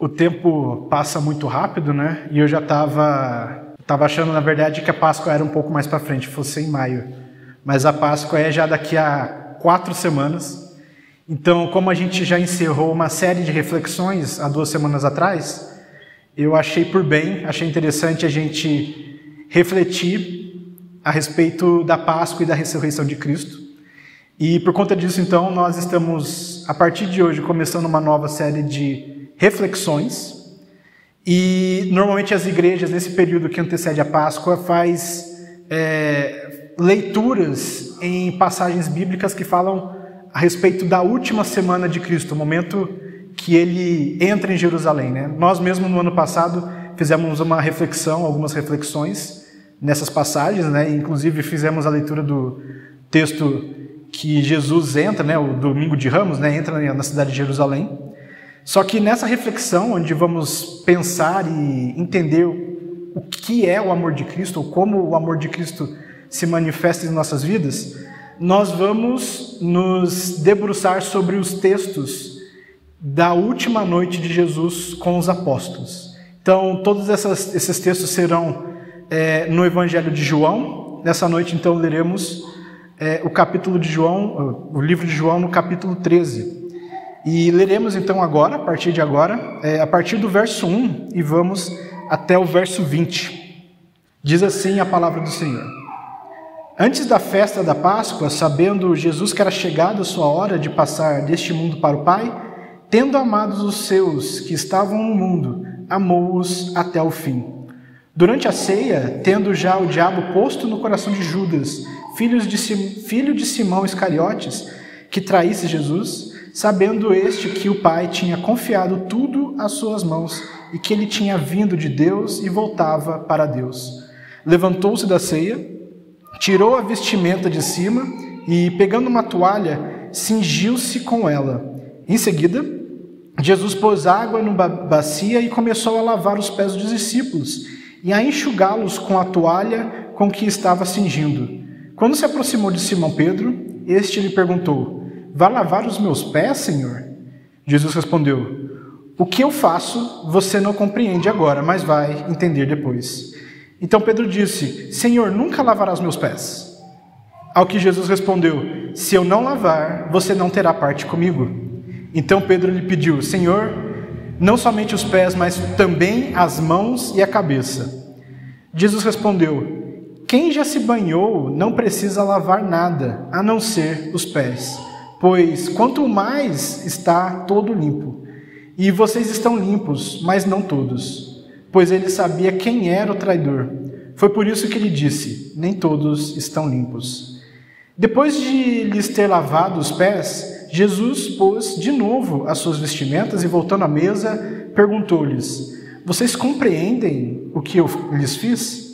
O tempo passa muito rápido, né? E eu já estava achando, na verdade, que a Páscoa era um pouco mais para frente, fosse em maio. Mas a Páscoa é já daqui a 4 semanas. Então, como a gente já encerrou uma série de reflexões há 2 semanas atrás, eu achei interessante a gente refletir a respeito da Páscoa e da ressurreição de Cristo. E por conta disso, então, nós estamos, a partir de hoje, começando uma nova série de reflexões. E normalmente as igrejas, nesse período que antecede a Páscoa, faz leituras em passagens bíblicas que falam a respeito da última semana de Cristo, o momento que ele entra em Jerusalém, né? Nós mesmo no ano passado fizemos algumas reflexões nessas passagens, né? Inclusive fizemos a leitura do texto que Jesus entra, né? O Domingo de Ramos, né? Entra na cidade de Jerusalém. Só que nessa reflexão, onde vamos pensar e entender o que é o amor de Cristo, ou como o amor de Cristo se manifesta em nossas vidas, nós vamos nos debruçar sobre os textos da última noite de Jesus com os apóstolos. Então, todos esses textos serão no Evangelho de João. Nessa noite, então, leremos o capítulo de João, o livro de João, no capítulo 13. E leremos, então, agora, a partir de agora, a partir do verso 1 e vamos até o verso 20. Diz assim a palavra do Senhor. Antes da festa da Páscoa, sabendo Jesus que era chegada a sua hora de passar deste mundo para o Pai, tendo amado os seus que estavam no mundo, amou-os até o fim. Durante a ceia, tendo já o diabo posto no coração de Judas, filho de Simão Iscariotes, que traísse Jesus, sabendo este que o Pai tinha confiado tudo às suas mãos e que ele tinha vindo de Deus e voltava para Deus, levantou-se da ceia, tirou a vestimenta de cima e, pegando uma toalha, cingiu-se com ela. Em seguida, Jesus pôs água numa bacia e começou a lavar os pés dos discípulos e a enxugá-los com a toalha com que estava cingindo. Quando se aproximou de Simão Pedro, este lhe perguntou: vai lavar os meus pés, Senhor? Jesus respondeu: o que eu faço você não compreende agora, mas vai entender depois. Então Pedro disse: Senhor, nunca lavarás meus pés. Ao que Jesus respondeu: se eu não lavar, você não terá parte comigo. Então Pedro lhe pediu: Senhor, não somente os pés, mas também as mãos e a cabeça. Jesus respondeu: quem já se banhou não precisa lavar nada, a não ser os pés, pois quanto mais está todo limpo. E vocês estão limpos, mas não todos. Pois ele sabia quem era o traidor. Foi por isso que ele disse: nem todos estão limpos. Depois de lhes ter lavado os pés, Jesus pôs de novo as suas vestimentas e, voltando à mesa, perguntou-lhes: vocês compreendem o que eu lhes fiz?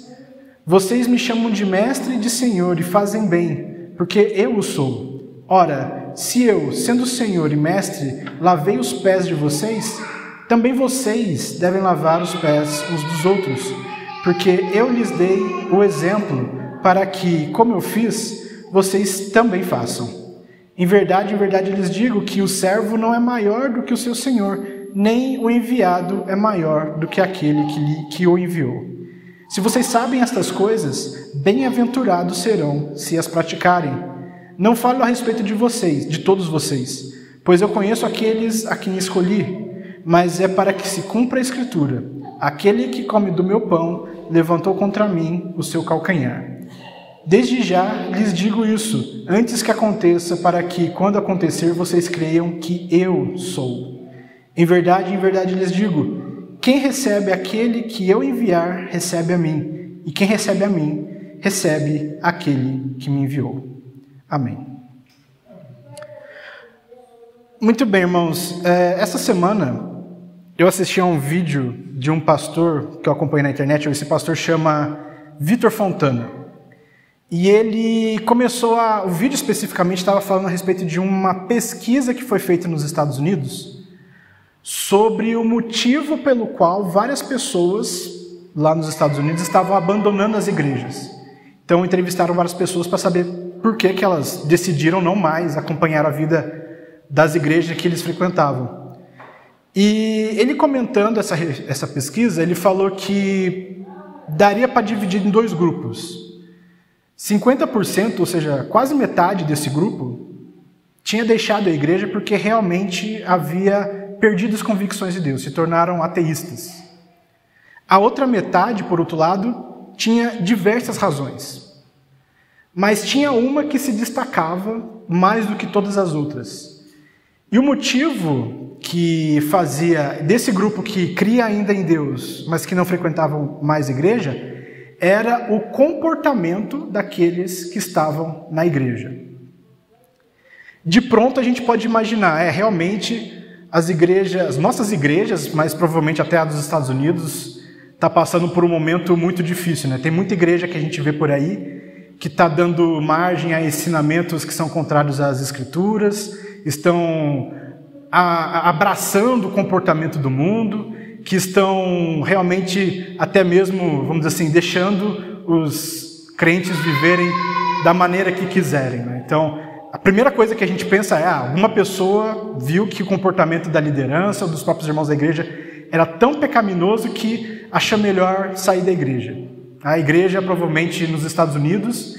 Vocês me chamam de mestre e de senhor e fazem bem, porque eu o sou. Ora, se eu, sendo senhor e mestre, lavei os pés de vocês, também vocês devem lavar os pés uns dos outros, porque eu lhes dei o exemplo para que, como eu fiz, vocês também façam. Em verdade lhes digo que o servo não é maior do que o seu senhor, nem o enviado é maior do que aquele que o enviou. Se vocês sabem estas coisas, bem-aventurados serão se as praticarem. Não falo a respeito de vocês, de todos vocês, pois eu conheço aqueles a quem escolhi, mas é para que se cumpra a Escritura: aquele que come do meu pão levantou contra mim o seu calcanhar. Desde já lhes digo isso, antes que aconteça, para que, quando acontecer, vocês creiam que eu sou. Em verdade lhes digo: quem recebe aquele que eu enviar, recebe a mim, e quem recebe a mim, recebe aquele que me enviou. Amém. Muito bem, irmãos. Essa semana eu assisti a um vídeo de um pastor que eu acompanho na internet. Esse pastor chama Vitor Fontana. E ele o vídeo especificamente estava falando a respeito de uma pesquisa que foi feita nos Estados Unidos sobre o motivo pelo qual várias pessoas lá nos Estados Unidos estavam abandonando as igrejas. Então entrevistaram várias pessoas para saber por que elas decidiram não mais acompanhar a vida das igrejas que eles frequentavam. E ele comentando essa pesquisa, ele falou que daria para dividir em 2 grupos. 50%, ou seja, quase metade desse grupo, tinha deixado a igreja porque realmente havia perdido as convicções de Deus, se tornaram ateístas. A outra metade, por outro lado, tinha diversas razões. Mas tinha uma que se destacava mais do que todas as outras. E o motivo que fazia desse grupo que cria ainda em Deus, mas que não frequentavam mais igreja, era o comportamento daqueles que estavam na igreja. De pronto a gente pode imaginar, realmente as nossas igrejas, mas provavelmente até a dos Estados Unidos, está passando por um momento muito difícil, né? Tem muita igreja que a gente vê por aí que está dando margem a ensinamentos que são contrários às Escrituras, estão abraçando o comportamento do mundo, que estão realmente até mesmo, vamos dizer assim, deixando os crentes viverem da maneira que quiserem, né? Então, a primeira coisa que a gente pensa é, alguma pessoa viu que o comportamento da liderança ou dos próprios irmãos da igreja era tão pecaminoso que achou melhor sair da igreja. A igreja, provavelmente, nos Estados Unidos,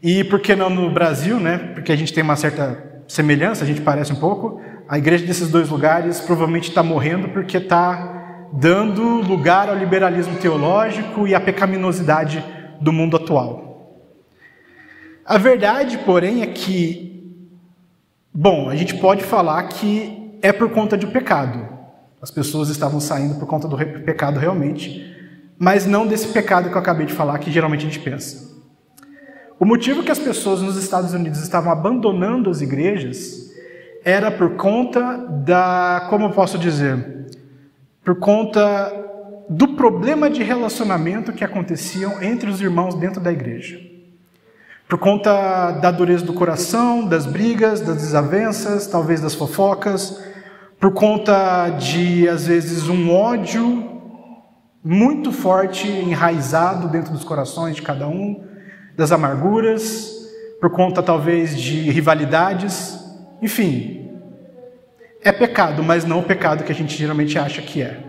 e por que não no Brasil, né? Porque a gente tem uma certa semelhança, a gente parece um pouco. A igreja desses 2 lugares provavelmente está morrendo porque está dando lugar ao liberalismo teológico e à pecaminosidade do mundo atual. A verdade, porém, é que, a gente pode falar que é por conta do pecado. As pessoas estavam saindo por conta do pecado realmente, mas não desse pecado que eu acabei de falar, que geralmente a gente pensa. O motivo que as pessoas nos Estados Unidos estavam abandonando as igrejas era por conta como eu posso dizer, por conta do problema de relacionamento que aconteciam entre os irmãos dentro da igreja. Por conta da dureza do coração, das brigas, das desavenças, talvez das fofocas, por conta de, às vezes, um ódio muito forte, enraizado dentro dos corações de cada um, das amarguras, por conta, talvez, de rivalidades. Enfim, é pecado, mas não o pecado que a gente geralmente acha que é.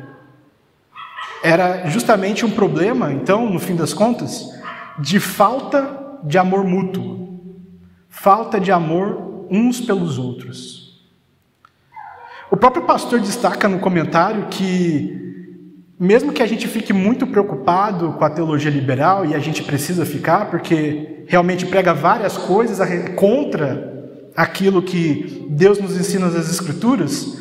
Era justamente um problema, então, no fim das contas, de falta de amor mútuo, falta de amor uns pelos outros. O próprio pastor destaca no comentário que, mesmo que a gente fique muito preocupado com a teologia liberal, e a gente precisa ficar, porque realmente prega várias coisas contra aquilo que Deus nos ensina nas Escrituras,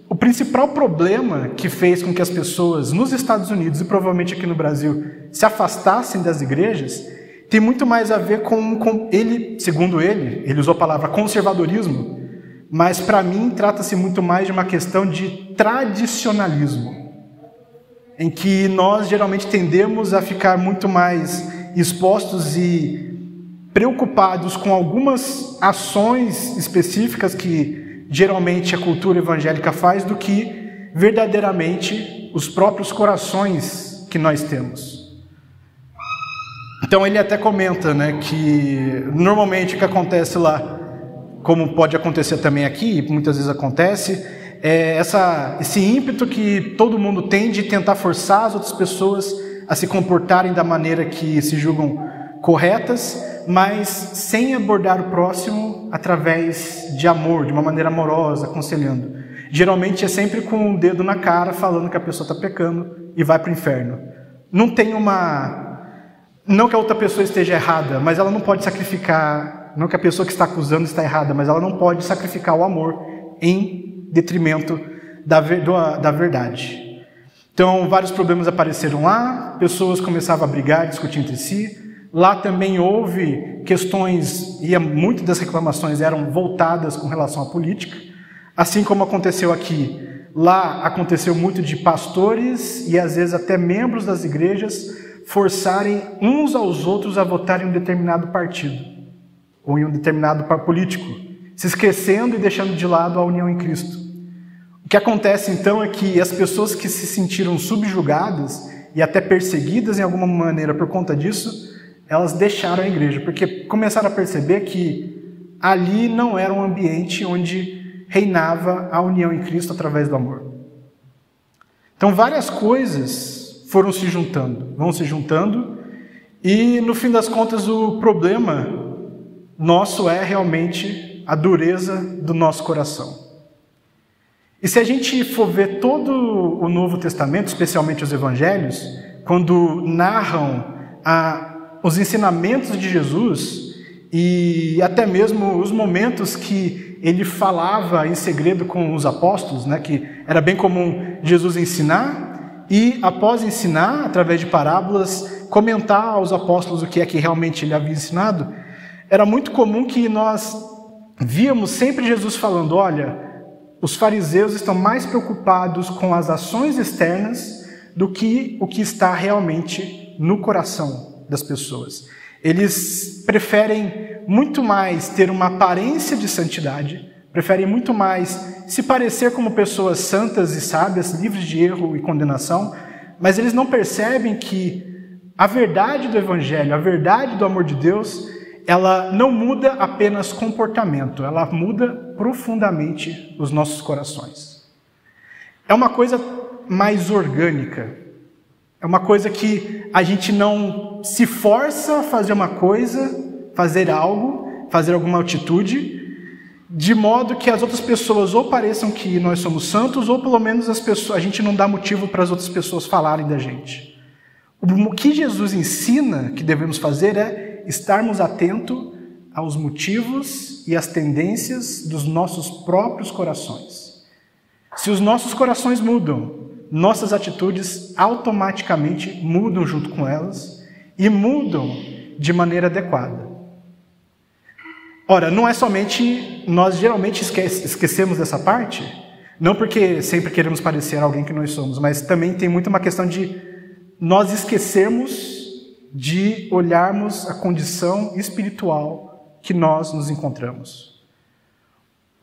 o principal problema que fez com que as pessoas nos Estados Unidos e provavelmente aqui no Brasil se afastassem das igrejas tem muito mais a ver com ele, segundo ele usou a palavra conservadorismo, mas para mim trata-se muito mais de uma questão de tradicionalismo, em que nós geralmente tendemos a ficar muito mais expostos e preocupados com algumas ações específicas que geralmente a cultura evangélica faz do que verdadeiramente os próprios corações que nós temos. Então ele até comenta, né, que normalmente o que acontece lá, como pode acontecer também aqui, e muitas vezes acontece, é esse ímpeto que todo mundo tem de tentar forçar as outras pessoas a se comportarem da maneira que se julgam corretas, mas sem abordar o próximo através de amor, de uma maneira amorosa, aconselhando. Geralmente é sempre com o dedo na cara, falando que a pessoa está pecando e vai para o inferno. Não tem não que a outra pessoa esteja errada, mas ela não pode sacrificar, não que a pessoa que está acusando está errada, mas ela não pode sacrificar o amor em detrimento da verdade. Então, vários problemas apareceram lá, pessoas começavam a brigar, discutir entre si. Lá também houve questões, e muitas das reclamações eram voltadas com relação à política, assim como aconteceu aqui. Lá aconteceu muito de pastores e às vezes até membros das igrejas forçarem uns aos outros a votarem em um determinado partido, ou em um determinado político, se esquecendo e deixando de lado a união em Cristo. O que acontece então é que as pessoas que se sentiram subjugadas e até perseguidas em alguma maneira por conta disso, elas deixaram a igreja, porque começaram a perceber que ali não era um ambiente onde reinava a união em Cristo através do amor. Então várias coisas vão se juntando, e no fim das contas o problema nosso é realmente a dureza do nosso coração. E se a gente for ver todo o Novo Testamento, especialmente os Evangelhos, quando narram os ensinamentos de Jesus e até mesmo os momentos que ele falava em segredo com os apóstolos, né, que era bem comum Jesus ensinar e, após ensinar, através de parábolas, comentar aos apóstolos o que é que realmente ele havia ensinado, era muito comum que nós víamos sempre Jesus falando: olha, os fariseus estão mais preocupados com as ações externas do que o que está realmente no coração das pessoas. Eles preferem muito mais ter uma aparência de santidade, preferem muito mais se parecer como pessoas santas e sábias, livres de erro e condenação, mas eles não percebem que a verdade do Evangelho, a verdade do amor de Deus, ela não muda apenas comportamento, ela muda profundamente os nossos corações. É uma coisa mais orgânica, é uma coisa que a gente não se força a fazer uma coisa, fazer algo, fazer alguma atitude, de modo que as outras pessoas ou pareçam que nós somos santos, ou pelo menos a gente não dá motivo para as outras pessoas falarem da gente. O que Jesus ensina que devemos fazer é estarmos atentos aos motivos e às tendências dos nossos próprios corações. Se os nossos corações mudam, nossas atitudes automaticamente mudam junto com elas e mudam de maneira adequada. Ora, não é somente, nós geralmente esquecemos dessa parte, não porque sempre queremos parecer alguém que nós somos, mas também tem muito uma questão de nós esquecermos de olharmos a condição espiritual que nós nos encontramos.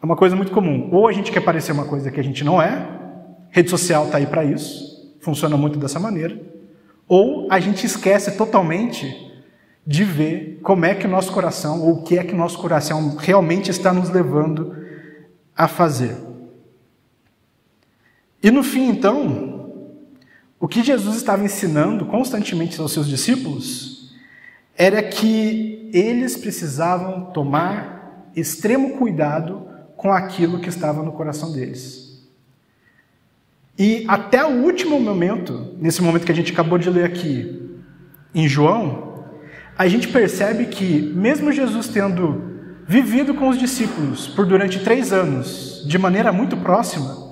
É uma coisa muito comum. Ou a gente quer parecer uma coisa que a gente não é, rede social está aí para isso, funciona muito dessa maneira, ou a gente esquece totalmente de ver como é que o nosso coração, ou o que é que o nosso coração realmente está nos levando a fazer. E no fim, então, o que Jesus estava ensinando constantemente aos seus discípulos era que eles precisavam tomar extremo cuidado com aquilo que estava no coração deles. E até o último momento, nesse momento que a gente acabou de ler aqui em João, a gente percebe que, mesmo Jesus tendo vivido com os discípulos por durante 3 anos, de maneira muito próxima,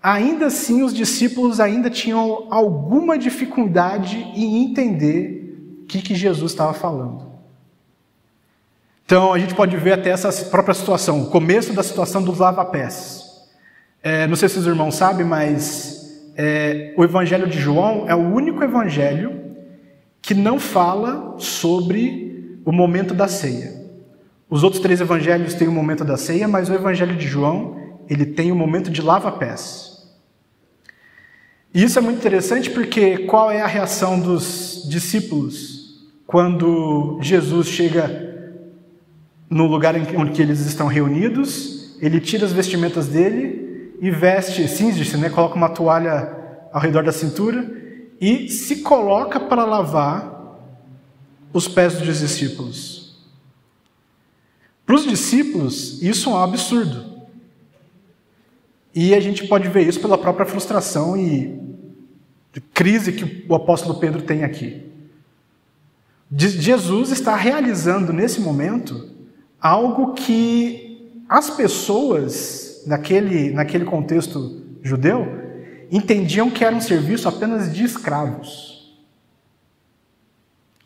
ainda assim os discípulos ainda tinham alguma dificuldade em entender o que Jesus estava falando. Então a gente pode ver até essa própria situação, o começo da situação dos lava-pés. Não sei se os irmãos sabem, mas o Evangelho de João é o único evangelho que não fala sobre o momento da ceia. Os outros 3 evangelhos têm o momento da ceia, mas o Evangelho de João, ele tem o momento de lava-pés. E isso é muito interessante porque qual é a reação dos discípulos quando Jesus chega no lugar em que eles estão reunidos? Ele tira as vestimentas dele e cinge-se, né? Coloca uma toalha ao redor da cintura e se coloca para lavar os pés dos discípulos. Para os discípulos, isso é um absurdo. E a gente pode ver isso pela própria frustração e crise que o apóstolo Pedro tem aqui. Jesus está realizando nesse momento algo que as pessoas naquele contexto judeu entendiam que era um serviço apenas de escravos.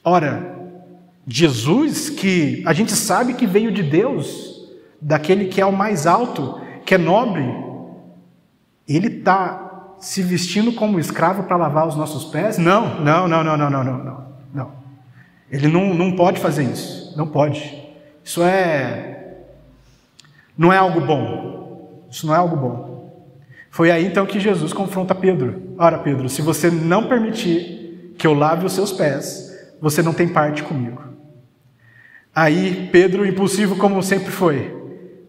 Ora, Jesus, que a gente sabe que veio de Deus, daquele que é o mais alto, que é nobre, ele está se vestindo como escravo para lavar os nossos pés? Não. Ele não pode fazer isso. Não pode. Isso não é algo bom. Isso não é algo bom. Foi aí então que Jesus confronta Pedro. Ora, Pedro, se você não permitir que eu lave os seus pés, você não tem parte comigo. Aí Pedro, impulsivo como sempre foi,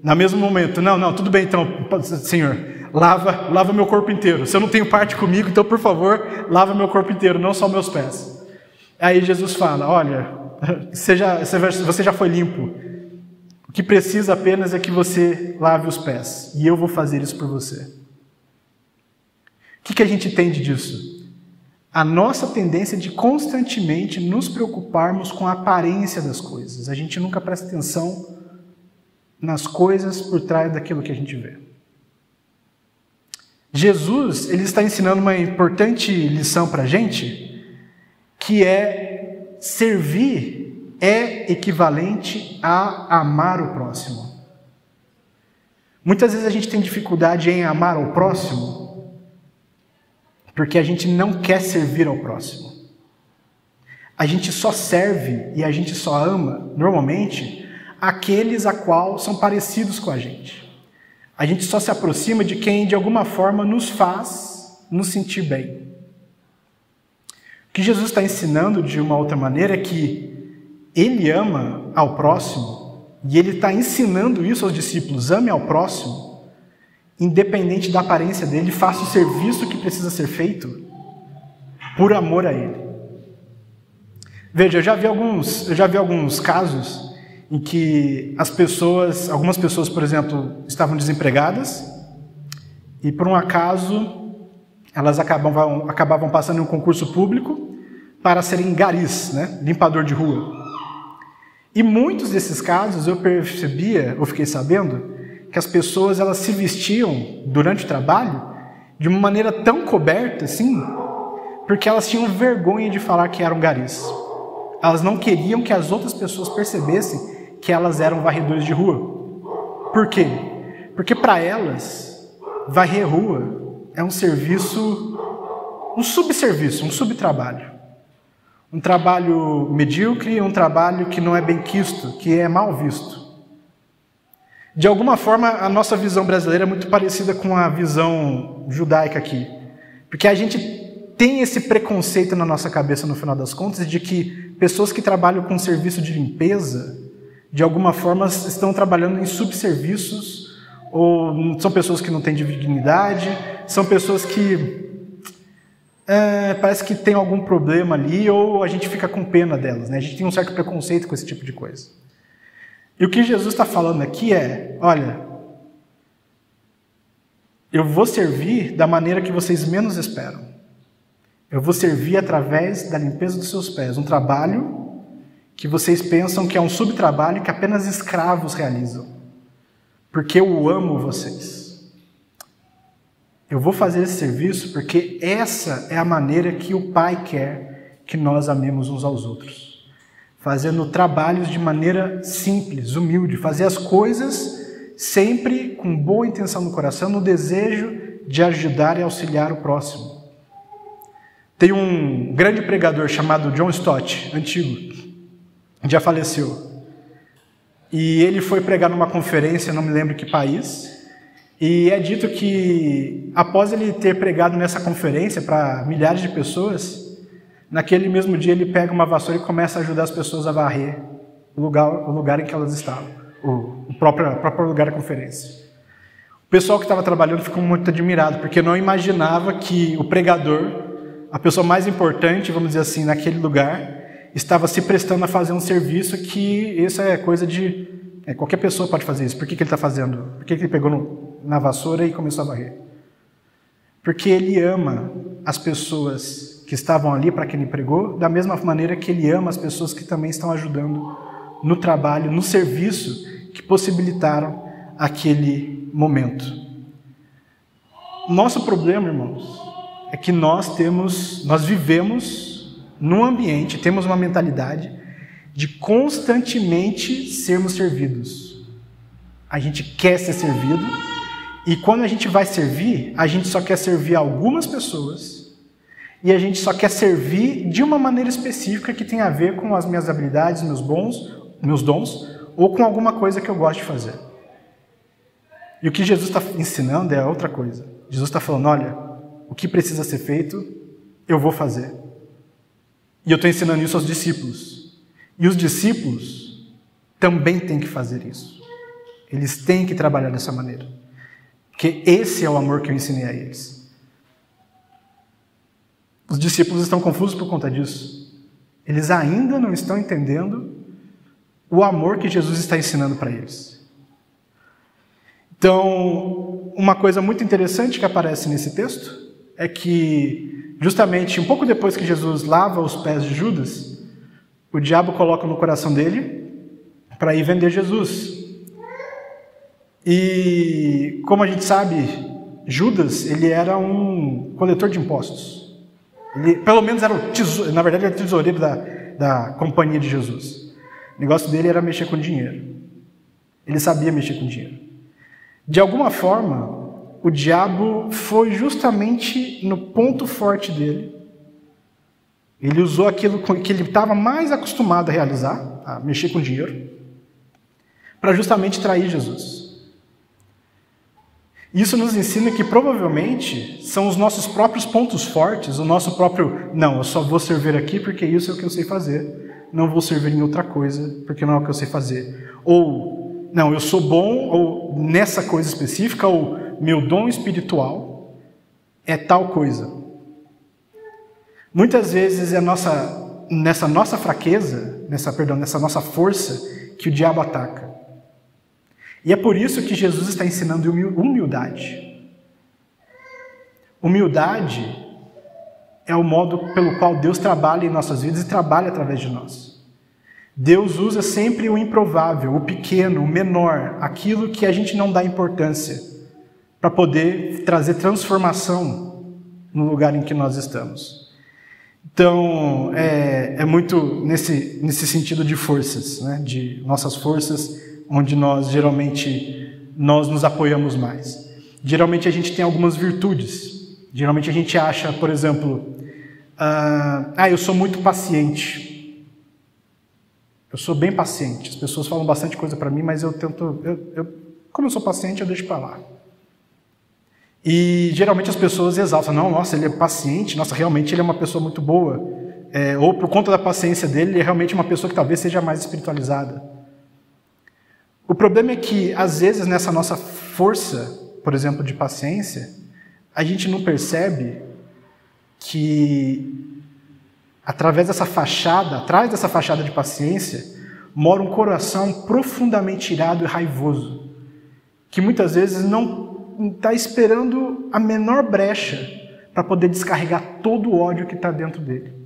no mesmo momento, não, tudo bem então, Senhor, lava meu corpo inteiro. Se eu não tenho parte comigo, então, por favor, lava meu corpo inteiro, não só meus pés. Aí Jesus fala, olha, você já foi limpo. O que precisa apenas é que você lave os pés. E eu vou fazer isso por você. O que a gente entende disso? A nossa tendência de constantemente nos preocuparmos com a aparência das coisas. A gente nunca presta atenção nas coisas por trás daquilo que a gente vê. Jesus, ele está ensinando uma importante lição para a gente, que é servir é equivalente a amar o próximo. Muitas vezes a gente tem dificuldade em amar o próximo porque a gente não quer servir ao próximo. A gente só serve e a gente só ama, normalmente, aqueles a qual são parecidos com a gente. A gente só se aproxima de quem, de alguma forma, nos faz nos sentir bem. O que Jesus está ensinando de uma outra maneira é que Ele ama ao próximo e Ele está ensinando isso aos discípulos. Ame ao próximo, independente da aparência dele, faça o serviço que precisa ser feito por amor a Ele. Veja, eu já vi alguns casos em que algumas pessoas, por exemplo, estavam desempregadas e, por um acaso, elas acabavam passando em um concurso público para serem garis, né? Limpador de rua. E muitos desses casos eu fiquei sabendo, que as pessoas elas se vestiam durante o trabalho de uma maneira tão coberta assim, porque elas tinham vergonha de falar que eram garis. Elas não queriam que as outras pessoas percebessem que elas eram varredores de rua. Por quê? Porque para elas, varrer rua é um serviço, um subserviço, um subtrabalho. Um trabalho medíocre, um trabalho que não é bem quisto, que é mal visto. De alguma forma, a nossa visão brasileira é muito parecida com a visão judaica aqui. Porque a gente tem esse preconceito na nossa cabeça, no final das contas, de que pessoas que trabalham com serviço de limpeza, de alguma forma, estão trabalhando em subserviços, ou são pessoas que não têm dignidade, são pessoas que parece que tem algum problema ali, ou a gente fica com pena delas, né? A gente tem um certo preconceito com esse tipo de coisa. E o que Jesus está falando aqui é, olha, eu vou servir da maneira que vocês menos esperam. Eu vou servir através da limpeza dos seus pés, um trabalho que vocês pensam que é um subtrabalho que apenas escravos realizam. Porque eu amo vocês. Eu vou fazer esse serviço porque essa é a maneira que o Pai quer que nós amemos uns aos outros. Fazendo trabalhos de maneira simples, humilde, fazer as coisas sempre com boa intenção no coração, no desejo de ajudar e auxiliar o próximo. Tem um grande pregador chamado John Stott, antigo, já faleceu. E ele foi pregar numa conferência, não me lembro que país, e é dito que após ele ter pregado nessa conferência para milhares de pessoas, naquele mesmo dia ele pega uma vassoura e começa a ajudar as pessoas a varrer o lugar em que elas estavam, o próprio lugar da conferência. O pessoal que estava trabalhando ficou muito admirado, porque não imaginava que o pregador, a pessoa mais importante, vamos dizer assim, naquele lugar, estava se prestando a fazer um serviço que isso é coisa de... qualquer pessoa pode fazer isso. Por que ele está fazendo? Por que ele pegou na vassoura e começou a varrer? Porque ele ama as pessoas que estavam ali para quem ele pregou, da mesma maneira que ele ama as pessoas que também estão ajudando no trabalho, no serviço que possibilitaram aquele momento. Nosso problema, irmãos, é que nós vivemos num ambiente, temos uma mentalidade de constantemente sermos servidos. A gente quer ser servido e quando a gente vai servir, a gente só quer servir algumas pessoas e a gente só quer servir de uma maneira específica que tem a ver com as minhas habilidades, meus dons ou com alguma coisa que eu gosto de fazer. E o que Jesus está ensinando é outra coisa. Jesus está falando, olha, o que precisa ser feito, eu vou fazer. E eu estou ensinando isso aos discípulos. E os discípulos também têm que fazer isso. Eles têm que trabalhar dessa maneira. Porque esse é o amor que eu ensinei a eles. Os discípulos estão confusos por conta disso. Eles ainda não estão entendendo o amor que Jesus está ensinando para eles. Então, uma coisa muito interessante que aparece nesse texto é que, justamente um pouco depois que Jesus lava os pés de Judas, o diabo coloca no coração dele para ir vender Jesus. E, como a gente sabe, Judas, ele era um coletor de impostos. Ele, pelo menos, era na verdade, era o tesoureiro da companhia de Jesus. O negócio dele era mexer com dinheiro. Ele sabia mexer com dinheiro. De alguma forma, o diabo foi justamente no ponto forte dele. Ele usou aquilo que ele estava mais acostumado a realizar, a mexer com dinheiro, para justamente trair Jesus. Isso nos ensina que provavelmente são os nossos próprios pontos fortes, o nosso próprio, não, eu só vou servir aqui porque isso é o que eu sei fazer, não vou servir em outra coisa porque não é o que eu sei fazer. Ou, não, eu sou bom ou nessa coisa específica, ou meu dom espiritual é tal coisa. Muitas vezes é nessa nossa fraqueza, nessa nossa força, que o diabo ataca. E é por isso que Jesus está ensinando humildade. Humildade é o modo pelo qual Deus trabalha em nossas vidas e trabalha através de nós. Deus usa sempre o improvável, o pequeno, o menor, aquilo que a gente não dá importância, para poder trazer transformação no lugar em que nós estamos. Então, é muito nesse sentido de forças, né? De nossas forças, onde geralmente nos apoiamos mais. Geralmente a gente tem algumas virtudes. Geralmente a gente acha, por exemplo, eu sou muito paciente. Eu sou bem paciente. As pessoas falam bastante coisa para mim, mas como eu sou paciente, eu deixo para lá. E geralmente as pessoas exaltam, não, nossa, ele é paciente, nossa, realmente ele é uma pessoa muito boa. Ou por conta da paciência dele, ele é realmente uma pessoa que talvez seja mais espiritualizada. O problema é que, às vezes, nessa nossa força, por exemplo, de paciência, a gente não percebe que, atrás dessa fachada de paciência, mora um coração profundamente irado e raivoso, que muitas vezes não está esperando a menor brecha para poder descarregar todo o ódio que está dentro dele.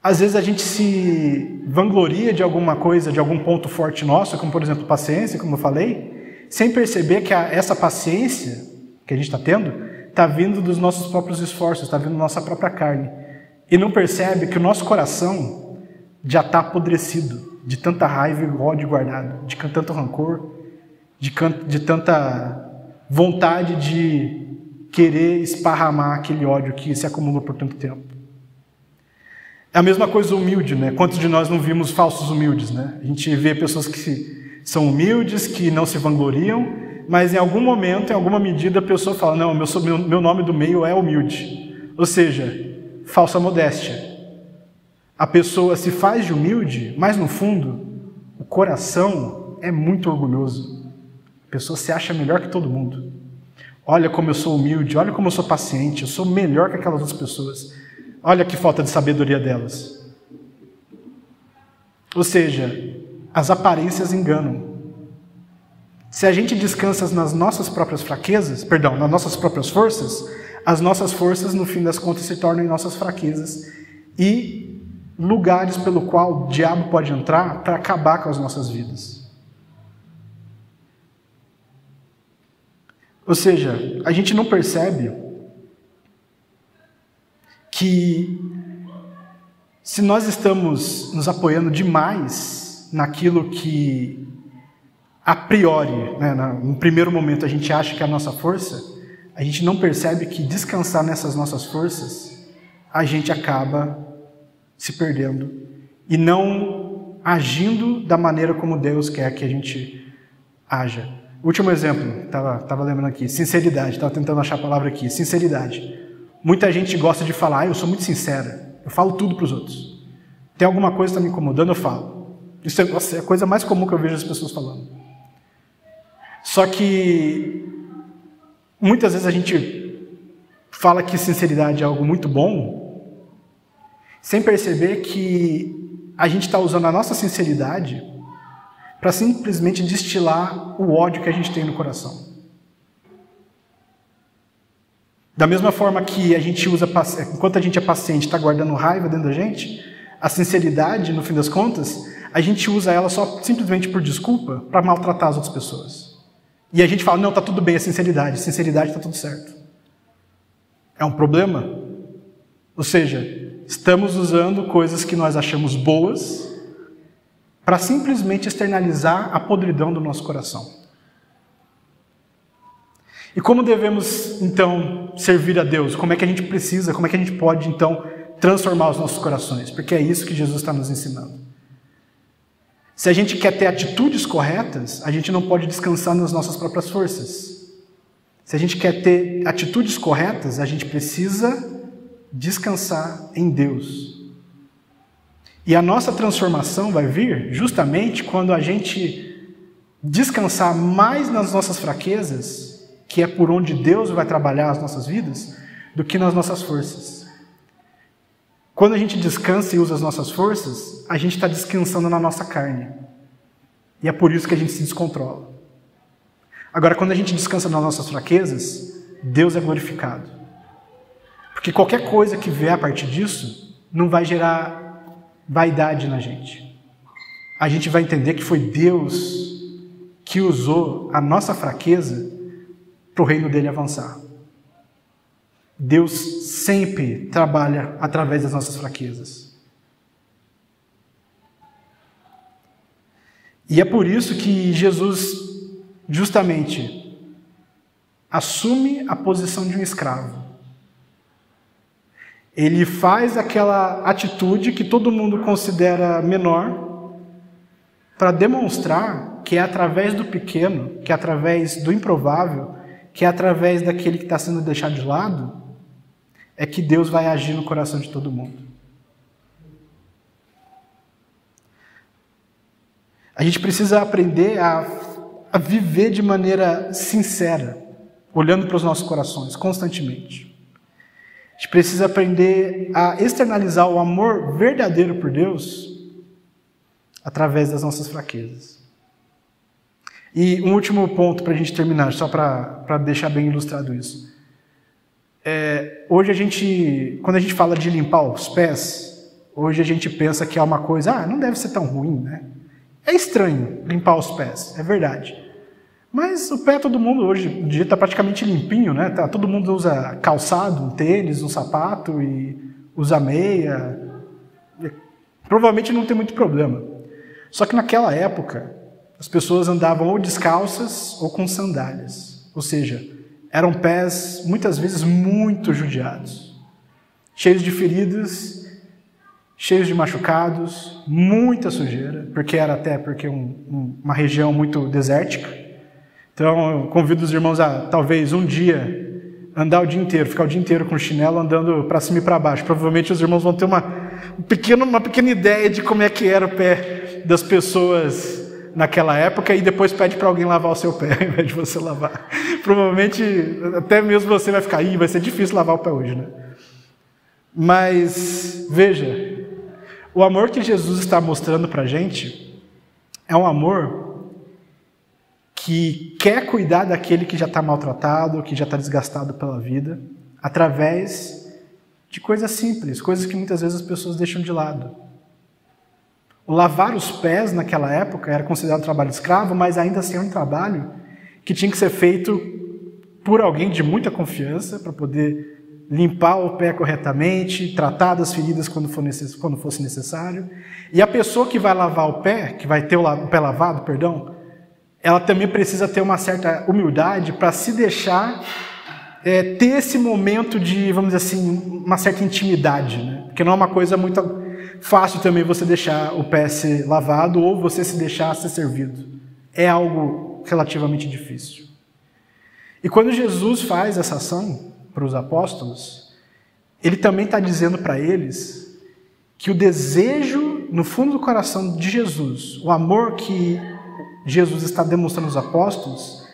Às vezes a gente se vangloria de alguma coisa, de algum ponto forte nosso, como por exemplo paciência, como eu falei, sem perceber que essa paciência que a gente está tendo está vindo dos nossos próprios esforços, está vindo da nossa própria carne. E não percebe que o nosso coração já está apodrecido de tanta raiva e ódio guardado, de tanto rancor, de tanta vontade de querer esparramar aquele ódio que se acumulou por tanto tempo. É a mesma coisa humilde, né? Quantos de nós não vimos falsos humildes, né? A gente vê pessoas que são humildes, que não se vangloriam, mas em algum momento, em alguma medida, a pessoa fala, não, meu nome do meio é humilde. Ou seja, falsa modéstia. A pessoa se faz de humilde, mas no fundo, o coração é muito orgulhoso. A pessoa se acha melhor que todo mundo. Olha como eu sou humilde, olha como eu sou paciente, eu sou melhor que aquelas outras pessoas. Olha que falta de sabedoria delas. Ou seja, as aparências enganam. Se a gente descansa nas nossas próprias fraquezas, nas nossas próprias forças, as nossas forças, no fim das contas, se tornam nossas fraquezas e lugares pelo qual o diabo pode entrar para acabar com as nossas vidas. Ou seja, a gente não percebe que se nós estamos nos apoiando demais naquilo que a priori, né, no primeiro momento a gente acha que é a nossa força, a gente não percebe que descansar nessas nossas forças, a gente acaba se perdendo e não agindo da maneira como Deus quer que a gente haja. Último exemplo, estava lembrando aqui, sinceridade, estava tentando achar a palavra aqui, sinceridade. Muita gente gosta de falar, eu sou muito sincera, eu falo tudo para os outros. Tem alguma coisa que está me incomodando, eu falo. Isso é a coisa mais comum que eu vejo as pessoas falando. Só que muitas vezes a gente fala que sinceridade é algo muito bom, sem perceber que a gente está usando a nossa sinceridade para simplesmente destilar o ódio que a gente tem no coração. Da mesma forma que a gente usa, enquanto a gente é paciente, está guardando raiva dentro da gente, a sinceridade, no fim das contas, a gente usa ela só simplesmente por desculpa para maltratar as outras pessoas. E a gente fala, não, está tudo bem, é sinceridade está tudo certo. É um problema? Ou seja, estamos usando coisas que nós achamos boas para simplesmente externalizar a podridão do nosso coração. E como devemos, então, servir a Deus? Como é que a gente precisa, como é que a gente pode, então, transformar os nossos corações? Porque é isso que Jesus está nos ensinando. Se a gente quer ter atitudes corretas, a gente não pode descansar nas nossas próprias forças. Se a gente quer ter atitudes corretas, a gente precisa descansar em Deus. E a nossa transformação vai vir justamente quando a gente descansar mais nas nossas fraquezas, que é por onde Deus vai trabalhar as nossas vidas, do que nas nossas forças. Quando a gente descansa e usa as nossas forças, a gente está descansando na nossa carne. E é por isso que a gente se descontrola. Agora, quando a gente descansa nas nossas fraquezas, Deus é glorificado. Porque qualquer coisa que vier a partir disso, não vai gerar vaidade na gente. A gente vai entender que foi Deus que usou a nossa fraqueza para o reino dele avançar. Deus sempre trabalha através das nossas fraquezas. E é por isso que Jesus, justamente, assume a posição de um escravo. Ele faz aquela atitude que todo mundo considera menor para demonstrar que é através do pequeno, que é através do improvável, que é através daquele que está sendo deixado de lado, é que Deus vai agir no coração de todo mundo. A gente precisa aprender a viver de maneira sincera, olhando para os nossos corações, constantemente. A gente precisa aprender a externalizar o amor verdadeiro por Deus através das nossas fraquezas. E um último ponto para a gente terminar, só para deixar bem ilustrado isso. Hoje quando a gente fala de limpar os pés, hoje a gente pensa que é uma coisa, não deve ser tão ruim, né? É estranho limpar os pés, é verdade. Mas o pé todo mundo hoje em dia está praticamente limpinho, né? Todo mundo usa calçado, um tênis, um sapato e usa meia. Provavelmente não tem muito problema. Só que naquela época, as pessoas andavam ou descalças ou com sandálias. Ou seja, eram pés muitas vezes muito judiados, cheios de feridas, cheios de machucados, muita sujeira, porque era até uma região muito desértica. Então, eu convido os irmãos a, talvez, um dia, andar o dia inteiro, ficar o dia inteiro com o chinelo andando para cima e para baixo. Provavelmente os irmãos vão ter uma pequena ideia de como é que era o pé das pessoas naquela época, e depois pede para alguém lavar o seu pé, ao invés de você lavar. Provavelmente, até mesmo você vai ficar, vai ser difícil lavar o pé hoje, né? Mas, veja, o amor que Jesus está mostrando para a gente é um amor que quer cuidar daquele que já está maltratado, que já está desgastado pela vida, através de coisas simples, coisas que muitas vezes as pessoas deixam de lado. O lavar os pés naquela época era considerado um trabalho escravo, mas ainda assim é um trabalho que tinha que ser feito por alguém de muita confiança, para poder limpar o pé corretamente, tratar das feridas quando fosse necessário. E a pessoa que vai lavar o pé, que vai ter o pé lavado, ela também precisa ter uma certa humildade para se deixar ter esse momento de, vamos dizer assim, uma certa intimidade, né? Porque não é uma coisa muito fácil também você deixar o pé ser lavado ou você se deixar ser servido. É algo relativamente difícil. E quando Jesus faz essa ação para os apóstolos, ele também está dizendo para eles que o desejo no fundo do coração de Jesus, o amor que Jesus está demonstrando aos apóstolos,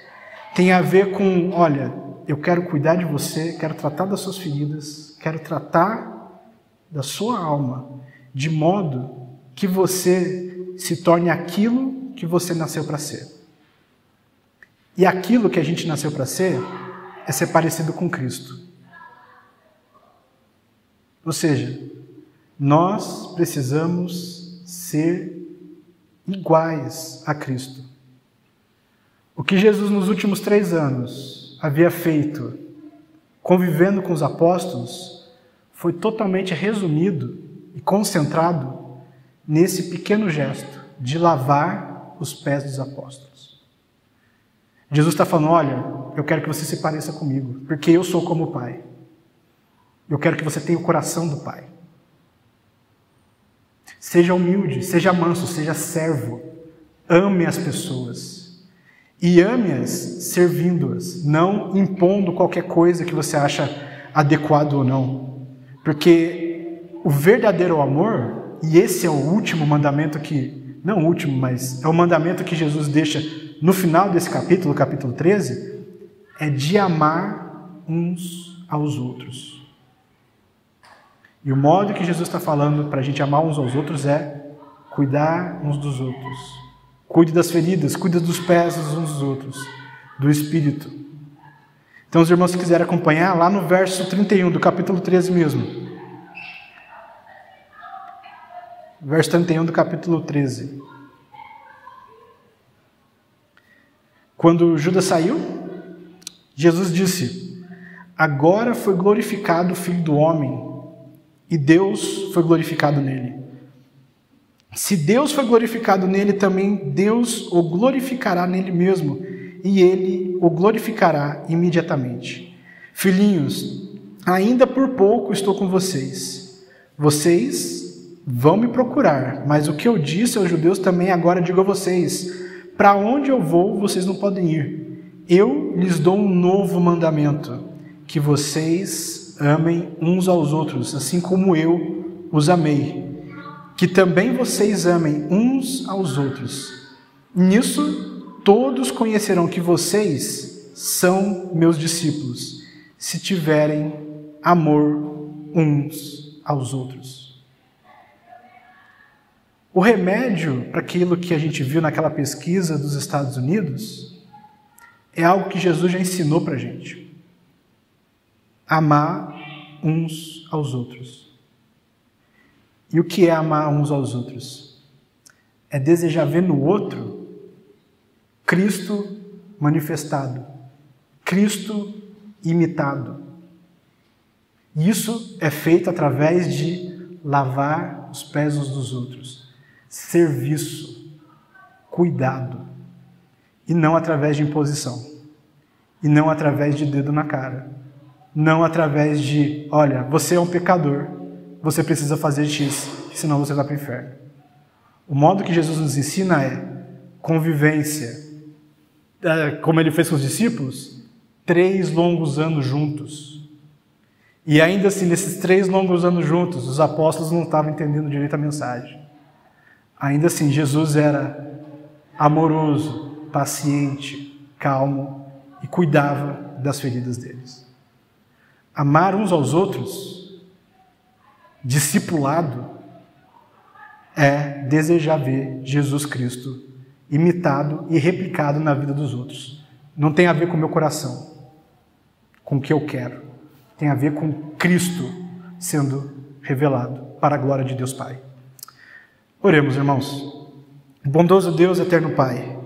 tem a ver com, olha, eu quero cuidar de você, quero tratar das suas feridas, quero tratar da sua alma, de modo que você se torne aquilo que você nasceu para ser. E aquilo que a gente nasceu para ser é ser parecido com Cristo. Ou seja, nós precisamos ser iguais a Cristo. O que Jesus nos últimos 3 anos havia feito, convivendo com os apóstolos, foi totalmente resumido e concentrado nesse pequeno gesto de lavar os pés dos apóstolos. Jesus está falando, olha, eu quero que você se pareça comigo, porque eu sou como o Pai. Eu quero que você tenha o coração do Pai. Seja humilde, seja manso, seja servo. Ame as pessoas. E ame-as servindo-as, não impondo qualquer coisa que você acha adequado ou não. Porque o verdadeiro amor, e esse é o último mandamento que, não o último, mas é o mandamento que Jesus deixa no final desse capítulo, capítulo 13, é de amar uns aos outros. E o modo que Jesus está falando para a gente amar uns aos outros é cuidar uns dos outros. Cuide das feridas, cuide dos pés uns dos outros, do Espírito. Então, os irmãos, se quiserem acompanhar, lá no verso 31 do capítulo 13 mesmo. Verso 31 do capítulo 13. Quando Judas saiu, Jesus disse, agora foi glorificado o Filho do Homem, e Deus foi glorificado nele. Se Deus foi glorificado nele, também Deus o glorificará nele mesmo, e ele o glorificará imediatamente. Filhinhos, ainda por pouco estou com vocês. Vocês vão me procurar, mas o que eu disse aos judeus também agora digo a vocês. Para onde eu vou, vocês não podem ir. Eu lhes dou um novo mandamento, que vocês amem uns aos outros, assim como eu os amei. Que também vocês amem uns aos outros. Nisso, todos conhecerão que vocês são meus discípulos, se tiverem amor uns aos outros. O remédio para aquilo que a gente viu naquela pesquisa dos Estados Unidos é algo que Jesus já ensinou para a gente. Amar uns aos outros. E o que é amar uns aos outros? É desejar ver no outro Cristo manifestado, Cristo imitado. E isso é feito através de lavar os pés uns dos outros, serviço, cuidado, e não através de imposição, e não através de dedo na cara, não através de, olha, você é um pecador, você precisa fazer X, senão você vai para o inferno. O modo que Jesus nos ensina é convivência, como ele fez com os discípulos, 3 longos anos juntos. E ainda assim, nesses 3 longos anos juntos, os apóstolos não estavam entendendo direito a mensagem. Ainda assim, Jesus era amoroso, paciente, calmo e cuidava das feridas deles. Amar uns aos outros, discipulado, é desejar ver Jesus Cristo imitado e replicado na vida dos outros. Não tem a ver com o meu coração, com o que eu quero. Tem a ver com Cristo sendo revelado para a glória de Deus Pai. Oremos, irmãos. Bondoso Deus, eterno Pai,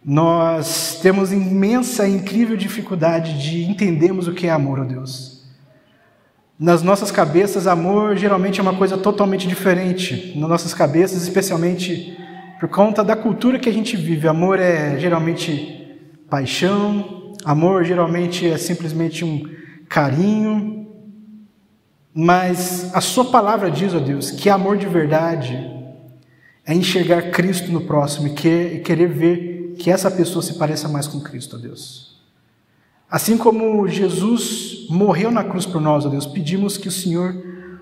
nós temos imensa e incrível dificuldade de entendermos o que é amor, ó Deus. Nas nossas cabeças, amor geralmente é uma coisa totalmente diferente. Nas nossas cabeças, especialmente por conta da cultura que a gente vive. Amor é geralmente paixão, amor geralmente é simplesmente um carinho. Mas a sua palavra diz, ó Deus, que amor de verdade é enxergar Cristo no próximo e querer ver que essa pessoa se pareça mais com Cristo, ó Deus. Assim como Jesus morreu na cruz por nós, ó Deus, pedimos que o Senhor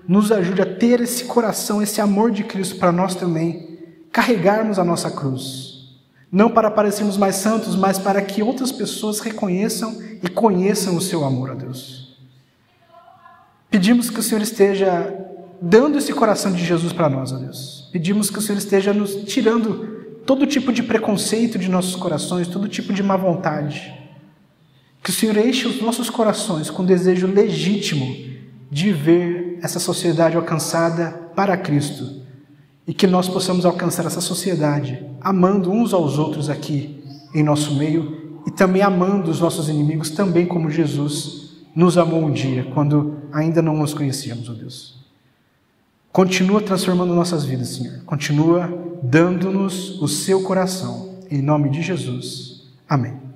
nos ajude a ter esse coração, esse amor de Cristo para nós também carregarmos a nossa cruz, Não para parecermos mais santos, mas para que outras pessoas reconheçam e conheçam o seu amor, ó Deus. Pedimos que o Senhor esteja dando esse coração de Jesus para nós, ó Deus. Pedimos que o Senhor esteja nos tirando todo tipo de preconceito de nossos corações, todo tipo de má vontade. Que o Senhor enche os nossos corações com desejo legítimo de ver essa sociedade alcançada para Cristo. E que nós possamos alcançar essa sociedade amando uns aos outros aqui em nosso meio e também amando os nossos inimigos, também como Jesus nos amou um dia, quando ainda não nos conhecíamos, ó Deus. Continua transformando nossas vidas, Senhor. Continua dando-nos o seu coração. Em nome de Jesus. Amém.